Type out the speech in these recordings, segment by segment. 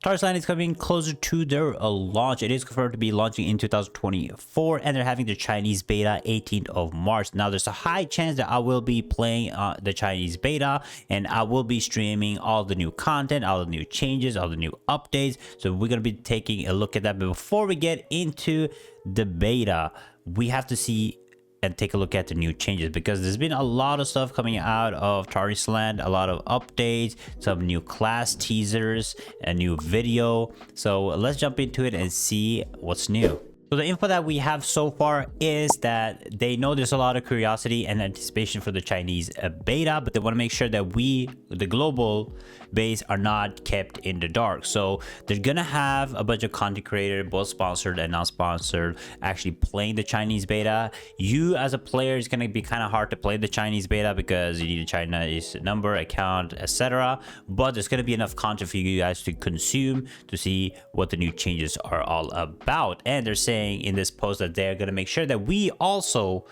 Tarisland is coming closer to their launch. It is confirmed to be launching in 2024, and they're having the Chinese beta 18th of March. Now, there's a high chance that I will be playing the Chinese beta, and I will be streaming all the new content, all the new changes, all the new updates. So we're going to be taking a look at that. But before we get into the beta, we have to see and take a look at the new changes, because there's been a lot of stuff coming out of Tarisland, a lot of updates, some new class teasers, a new video. So let's jump into it and see what's new. So the info that we have so far is that they know there's a lot of curiosity and anticipation for the Chinese beta, but they want to make sure that we, the global base, are not kept in the dark. So they're gonna have a bunch of content creators, both sponsored and non-sponsored, actually playing the Chinese beta. You as a player, is gonna be kind of hard to play the Chinese beta because you need a Chinese number, account, etc. But there's gonna be enough content for you guys to consume to see what the new changes are all about. And they're saying in this post that they're going to make sure that we also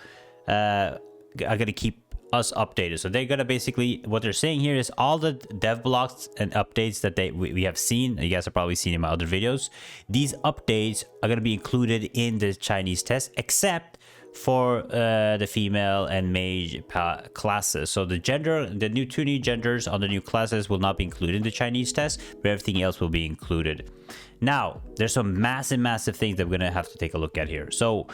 are going to keep us updated. So they're going to basically, what they're saying here is all the dev blocks and updates that we have seen, you guys have probably seen in my other videos, these updates are going to be included in the Chinese test, except for the female and mage classes. So the two new genders on the new classes will not be included in the Chinese test, but everything else will be included. Now, there's some massive things that we're gonna have to take a look at here. So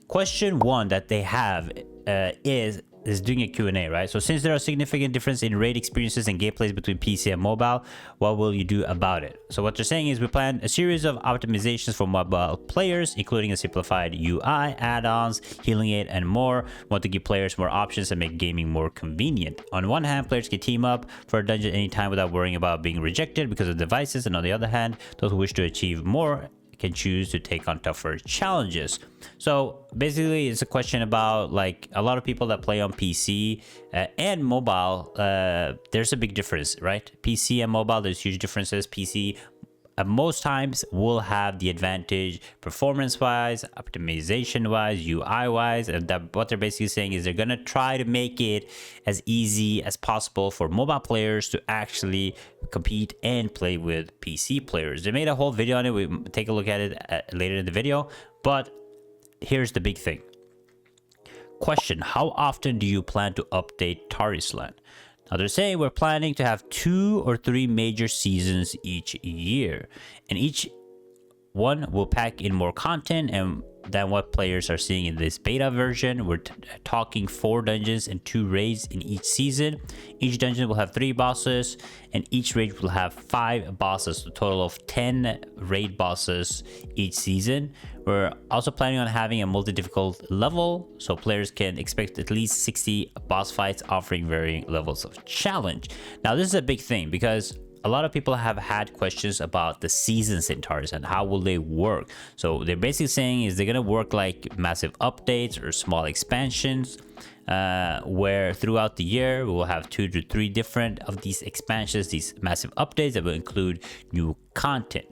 question one that they have is doing a Q&A, right? So since there are significant difference in raid experiences and gameplays between PC and mobile, what will you do about it? So what they're saying is we plan a series of optimizations for mobile players, including a simplified UI, add-ons, healing aid, and more. We want to give players more options and make gaming more convenient. On one hand, players can team up for a dungeon anytime without worrying about being rejected because of devices, and on the other hand, those who wish to achieve more can choose to take on tougher challenges. So basically it's a question about, like, a lot of people that play on PC and mobile, there's a big difference, right? PC and mobile, there's huge differences. PC most times will have the advantage performance wise, optimization wise, UI wise, and that what they're basically saying is they're gonna try to make it as easy as possible for mobile players to actually compete and play with PC players. They made a whole video on it. We take a look at it later in the video, but here's the big thing. Question: how often do you plan to update Tarisland? Now they're saying we're planning to have 2 or 3 major seasons each year, and each one will pack in more content than what players are seeing in this beta version. We're talking 4 dungeons and 2 raids in each season. Each dungeon will have 3 bosses, and each raid will have 5 bosses, a total of 10 raid bosses each season. We're also planning on having a multi-difficult level, so players can expect at least 60 boss fights offering varying levels of challenge. Now this is a big thing because a lot of people have had questions about the seasons in Tarisland. How will they work? So they're basically saying is they're gonna work like massive updates or small expansions, where throughout the year we will have 2 to 3 different of these expansions, these massive updates that will include new content.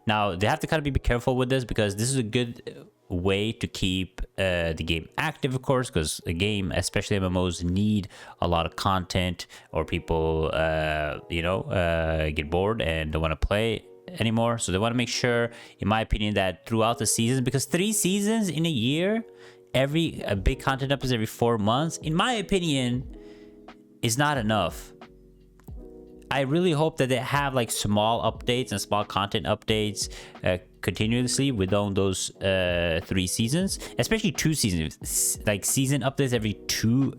Now they have to kind of be careful with this because this is a good way to keep the game active, of course, because the game, especially MMOs, need a lot of content, or people get bored and don't want to play anymore. So they want to make sure, in my opinion, that throughout the seasons, because 3 seasons in a year, a big content episode every 4 months, in my opinion, is not enough. I really hope that they have like small updates and small content updates continuously within those 3 seasons, especially 2 seasons, like season updates every 2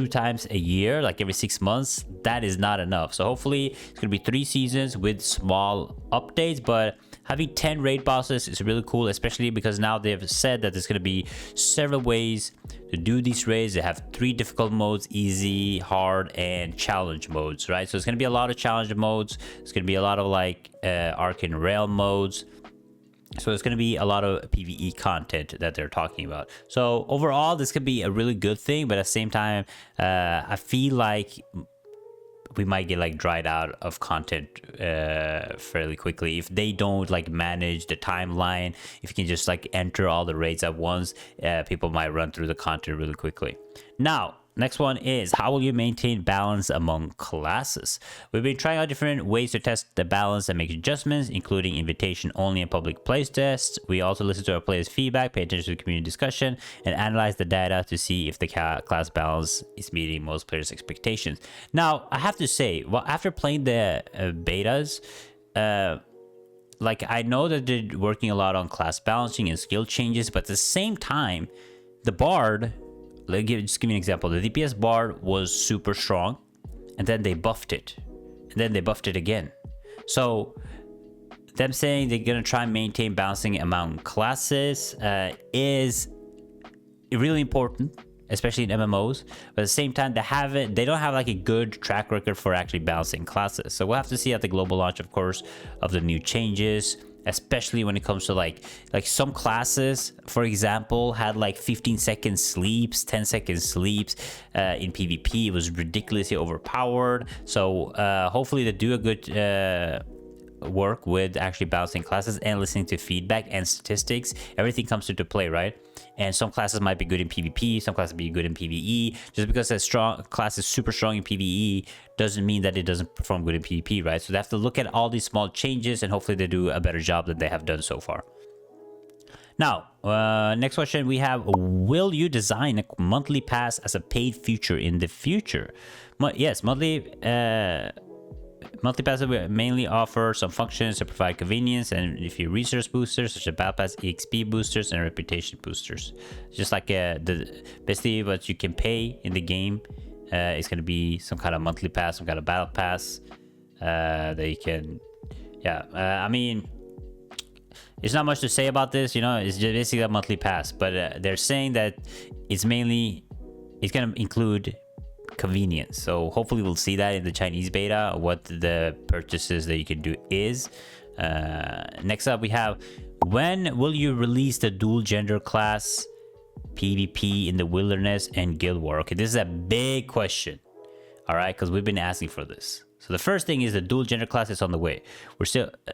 times a year, like every 6 months. That is not enough. So hopefully it's gonna be 3 seasons with small updates, but having 10 raid bosses is really cool, especially because now they've said that there's going to be several ways to do these raids. They have 3 difficult modes: easy, hard, and challenge modes, right? So it's going to be a lot of challenge modes. It's going to be a lot of like Arcane Realm modes. So it's going to be a lot of PvE content that they're talking about. So overall, this could be a really good thing, but at the same time, I feel like we might get like dried out of content fairly quickly if they don't like manage the timeline. If you can just like enter all the raids at once, people might run through the content really quickly. Now Next one is, how will you maintain balance among classes? We've been trying out different ways to test the balance and make adjustments, including invitation only and public playtests. We also listen to our players' feedback, pay attention to the community discussion, and analyze the data to see if the class balance is meeting most players' expectations. Now, I have to say, well, after playing the betas, like, I know that they're working a lot on class balancing and skill changes, but at the same time, the Bard, just give me an example. The DPS Bard was super strong, and then they buffed it, and then they buffed it again. So them saying they're gonna try and maintain balancing among classes is really important, especially in MMOs. But at the same time, they don't have like a good track record for actually balancing classes. So we'll have to see at the global launch, of course, of the new changes, especially when it comes to like some classes, for example, had like 15-second sleeps, 10-second sleeps in PvP. It was ridiculously overpowered. So hopefully they do a good work with actually balancing classes and listening to feedback and statistics. Everything comes into play, right? And some classes might be good in PvP, some classes be good in PvE. Just because a strong class is super strong in PvE doesn't mean that it doesn't perform good in PvP, right? So they have to look at all these small changes, and hopefully they do a better job than they have done so far. Now, next question we have, will you design a monthly pass as a paid feature in the future? Yes, MonthlyPass will mainly offer some functions to provide convenience and a few resource boosters, such as Battle Pass EXP boosters and reputation boosters. Just like basically what you can pay in the game is going to be some kind of monthly pass, some kind of battle pass that you can, I mean, there's not much to say about this, you know, it's just basically a monthly pass, but they're saying that it's going to include convenience. So hopefully we'll see that in the Chinese beta, what the purchases that you can do is. Next up we have, when will you release the dual gender class PvP in the wilderness and guild war? Okay, this is a big question, all right, because we've been asking for this. So the first thing is the dual gender class is on the way.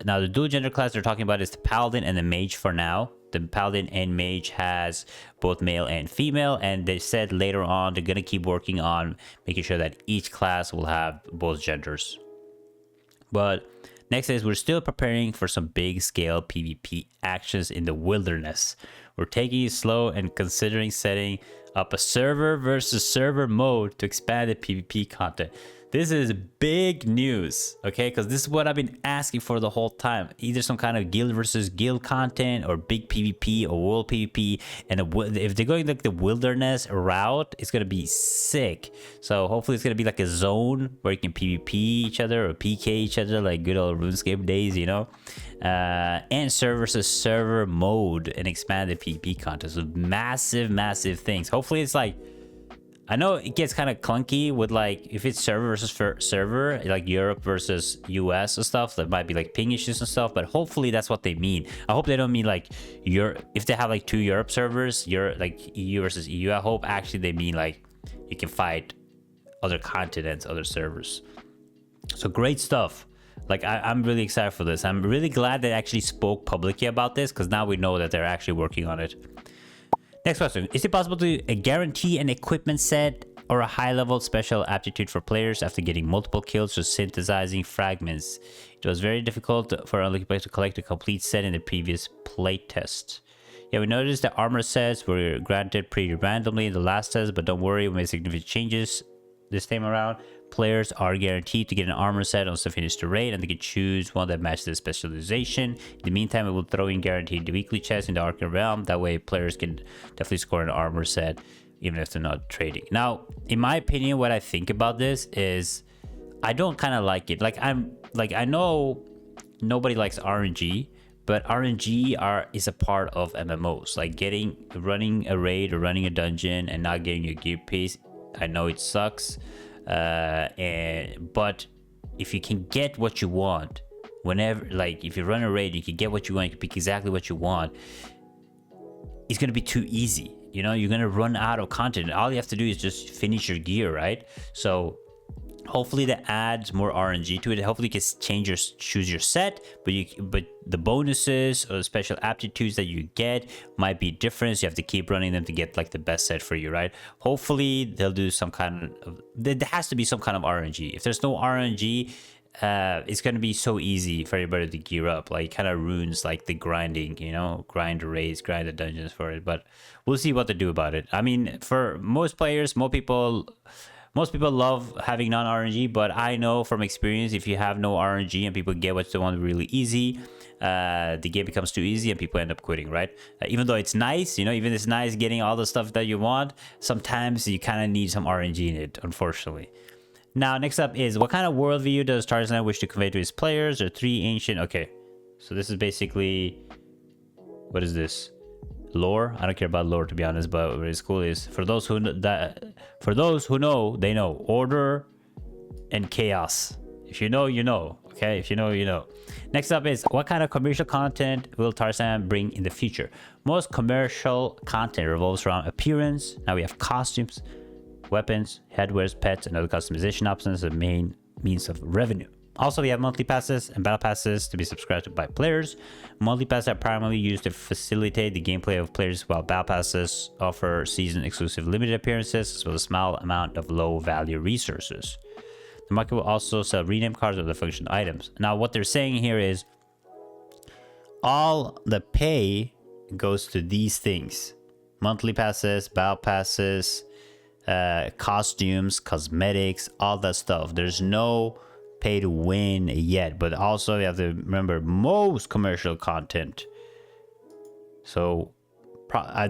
Now the dual gender class they're talking about is the paladin and the mage for now. The paladin and mage has both male and female, and they said later on they're gonna keep working on making sure that each class will have both genders. But next is, we're still preparing for some big scale PvP actions in the wilderness. We're taking it slow and considering setting up a server versus server mode to expand the PvP content. This is big news, okay? Because this is what I've been asking for the whole time. Either some kind of guild versus guild content, or big PvP, or world PvP. And if they're going like the wilderness route, it's gonna be sick. So hopefully it's gonna be like a zone where you can PvP each other or PK each other, like good old RuneScape days, you know? And server versus server mode and expand the PvP content. So massive things. Hopefully it's like, I know it gets kind of clunky with like, if it's server versus server, like Europe versus US and stuff, that might be like ping issues and stuff, but hopefully that's what they mean. I hope they don't mean like if they have like 2 Europe servers, like EU versus EU, I hope actually they mean like you can fight other continents, other servers. So great stuff. Like I'm really excited for this. I'm really glad they actually spoke publicly about this, because now we know that they're actually working on it. Next question. Is it possible to guarantee an equipment set or a high-level special aptitude for players after getting multiple kills or synthesizing fragments? It was very difficult for unlucky players to collect a complete set in the previous playtest. Yeah, we noticed that armor sets were granted pretty randomly in the last test, but don't worry, we made significant changes this time around. Players are guaranteed to get an armor set once they finish the raid, and they can choose one that matches their specialization. In the meantime, we will throw in guaranteed weekly chests in the Arcane Realm. That way, players can definitely score an armor set, even if they're not trading. Now, in my opinion, what I think about this is, I don't kind of like it. Like, I know nobody likes RNG, but RNG is a part of MMOs. Like running a raid or running a dungeon and not getting your gear piece. I know it sucks. But if you can get what you want, whenever, like if you run a raid, you can get what you want, you can pick exactly what you want, it's gonna be too easy. You know, you're gonna run out of content. All you have to do is just finish your gear, right? So Hopefully that adds more RNG to it. Hopefully you can choose your set, but the bonuses or the special aptitudes that you get might be different. So you have to keep running them to get like the best set for you, right? Hopefully they'll do some kind of, there has to be some kind of RNG. If there's no RNG, it's going to be so easy for everybody to gear up. Like, it kind of ruins like the grinding, you know, grind the raids, grind the dungeons for it. But we'll see what to do about it. I mean, for most players, most people love having non-RNG, but I know from experience, if you have no RNG and people get what they want really easy, the game becomes too easy and people end up quitting, right? Even though it's nice, you know, even it's nice getting all the stuff that you want, sometimes you kind of need some RNG in it, unfortunately. Now, next up is, what kind of worldview does Tarisland wish to convey to his players? There are 3 ancient... Okay, so this is basically... What is this? Lore? I don't care about lore, to be honest, but what is cool is, for those who know, they know. Order and chaos. If you know, you know. Okay, if you know, you know. Next up is, what kind of commercial content will Tarisland bring in the future? Most commercial content revolves around appearance. Now we have costumes, weapons, headwears, pets, and other customization options as the main means of revenue. Also, we have monthly passes and battle passes to be subscribed to by players. Monthly passes are primarily used to facilitate the gameplay of players, while battle passes offer season-exclusive limited appearances as well as a small amount of low-value resources. The market will also sell rename cards or the function items. Now, what they're saying here is all the pay goes to these things: monthly passes, battle passes, costumes, cosmetics, all that stuff. There's no pay to win yet, but also you have to remember most commercial content. So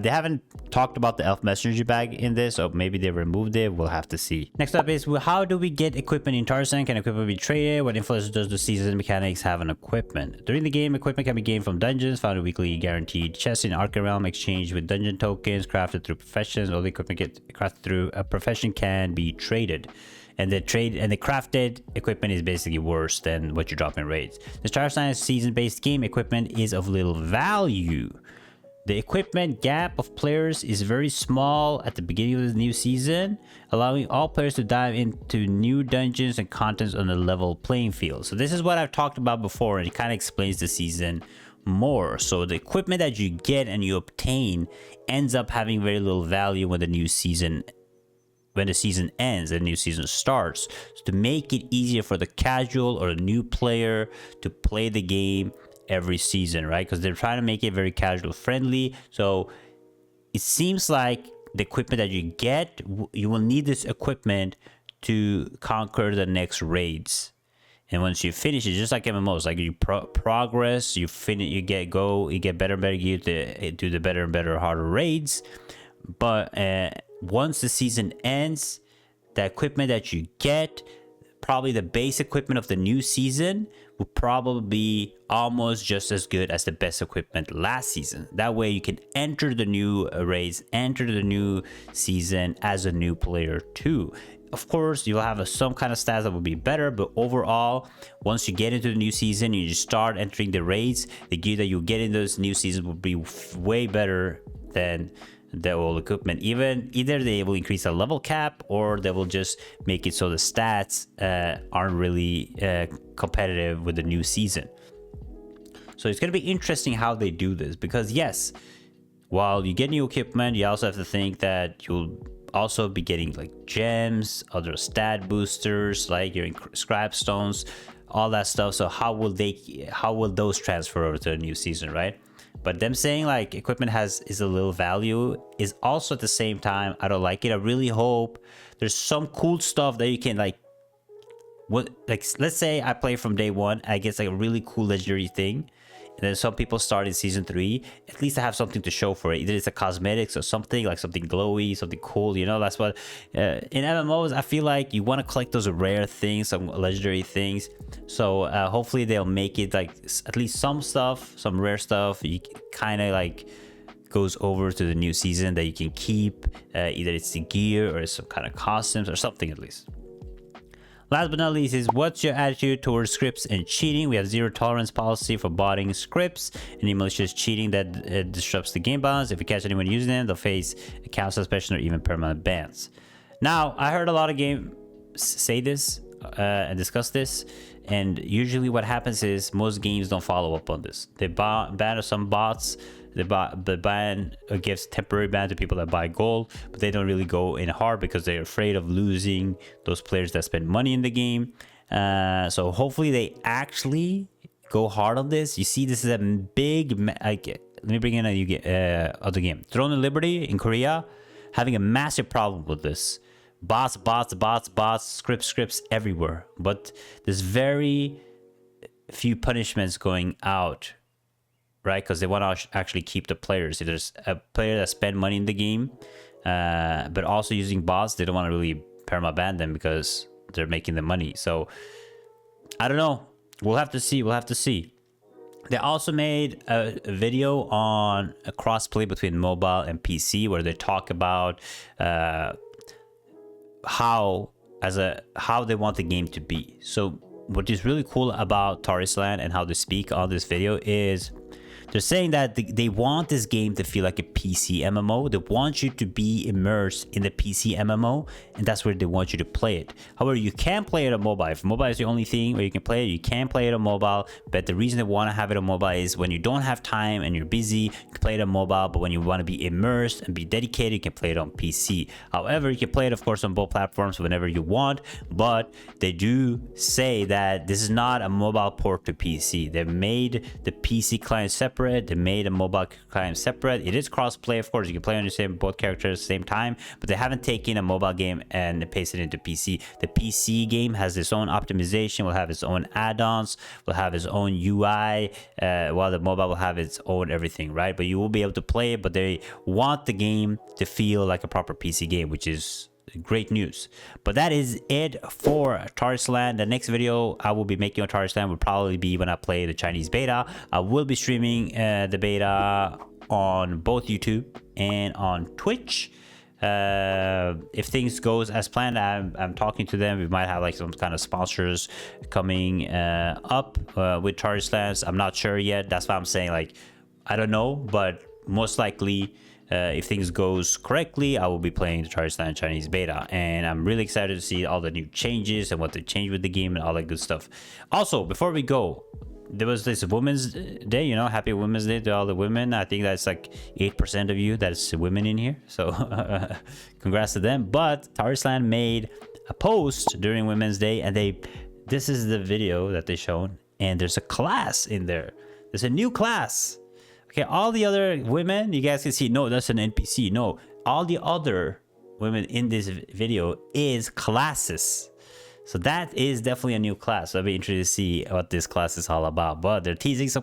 they haven't talked about the elf messenger bag in this, or maybe they removed it. We'll have to see. Next up is, how do we get equipment in Tarisland? Can equipment be traded? What influence does the season mechanics have on equipment? During the game, equipment can be gained from dungeons, found in weekly guaranteed chests in Arca Realm, exchanged with dungeon tokens, crafted through professions. All the equipment crafted through a profession can be traded. And the crafted equipment is basically worse than what you drop in raids. The Tarisland season-based game, equipment is of little value. The equipment gap of players is very small at the beginning of the new season, allowing all players to dive into new dungeons and contents on a level playing field. So this is what I've talked about before, and it kind of explains the season more. So the equipment that you get and you obtain ends up having very little value when the season ends and the new season starts. So to make it easier for the casual or a new player to play the game every season, right? Because they're trying to make it very casual friendly. So it seems like the equipment that you get, you will need this equipment to conquer the next raids. And once you finish it, just like MMOs, like you progress, you finish, you get better and better gear to do the better and better, harder raids. But once the season ends, the equipment that you get, probably the base equipment of the new season, will probably be almost just as good as the best equipment last season. That way you can enter the new raids, enter the new season as a new player too. Of course, you'll have some kind of stats that will be better, but overall, once you get into the new season, you just start entering the raids, the gear that you get in those new seasons will be way better than the old equipment. Either they will increase the level cap, or they will just make it so the stats aren't really competitive with the new season. So it's going to be interesting how they do this, because yes, while you get new equipment, you also have to think that you'll also be getting like gems, other stat boosters, like your scrap stones, all that stuff. So how will those transfer over to the new season, right? But them saying like equipment is a little value is also at the same time, I don't like it. I really hope there's some cool stuff that you can like let's say I play from day one, I get like a really cool legendary thing, and then some people start in season 3. At least I have something to show for it. Either it's a cosmetics or something like something glowy, something cool, you know. That's what in MMOs I feel like you want to collect those rare things, some legendary things. So hopefully they'll make it like at least some stuff, some rare stuff you kind of like goes over to the new season that you can keep. Either it's the gear or it's some kind of costumes or something at least. Last but not least is, what's your attitude towards scripts and cheating? We have zero tolerance policy for botting scripts. Any malicious cheating that disrupts the game balance. If we catch anyone using them, they'll face account suspension or even permanent bans. Now, I heard a lot of say this and discuss this, and usually what happens is most games don't follow up on this. They ban some bots. The ban gives temporary ban to people that buy gold, but they don't really go in hard because they're afraid of losing those players that spend money in the game. So hopefully they actually go hard on this. You see, this is a big let me bring in a other game. Throne of Liberty in Korea having a massive problem with this. Bots, scripts everywhere. But there's very few punishments going out, right? Because they want to actually keep the players. If there's a player that spend money in the game, but also using bots, they don't want to really permaban them because they're making the money. So I don't know. We'll have to see. They also made a video on a crossplay between mobile and PC where they talk about how they want the game to be. So what is really cool about Tarisland and how they speak on this video is they're saying that they want this game to feel like a PC MMO. They want you to be immersed in the PC MMO, and that's where they want you to play it. However, you can play it on mobile. If mobile is the only thing where you can play it, you can play it on mobile. But the reason they want to have it on mobile is when you don't have time and you're busy, you can play it on mobile. But when you want to be immersed and be dedicated, you can play it on PC. However, you can play it, of course, on both platforms whenever you want. But they do say that this is not a mobile port to PC. They've made the PC client separate. They made a mobile client separate. It is cross-play, of course. You can play on the same both characters at the same time, but they haven't taken a mobile game and pasted it into PC. The PC game has its own optimization, will have its own add-ons, will have its own UI, while the mobile will have its own everything, right? But you will be able to play it, but they want the game to feel like a proper PC game, which is great news. But that is it for Tarisland. The next video I will be making on Tarisland will probably be when I play the Chinese beta. I will be streaming the beta on both YouTube and on Twitch. If things goes as planned, I'm talking to them. We might have like some kind of sponsors coming up with Tarisland. I'm not sure yet. That's why I'm saying, like, I don't know, but most likely if things goes correctly, I will be playing the Tarisland Chinese beta, and I'm really excited to see all the new changes and what they changed with the game and all that good stuff. Also, before we go, there was this Women's Day, you know, happy Women's Day to all the women. I think that's like 8% of you that's women in here, so congrats to them. But Tarisland made a post during Women's Day, and this is the video that they shown, and there's a class in there. There's a new class. Okay, all the other women, you guys can see, no, that's an NPC. No, all the other women in this video is classes. So that is definitely a new class. So I'll be interested to see what this class is all about. But they're teasing some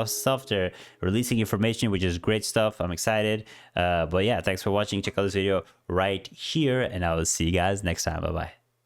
stuff. They're releasing information, which is great stuff. I'm excited. But yeah, thanks for watching. Check out this video right here, and I will see you guys next time. Bye-bye.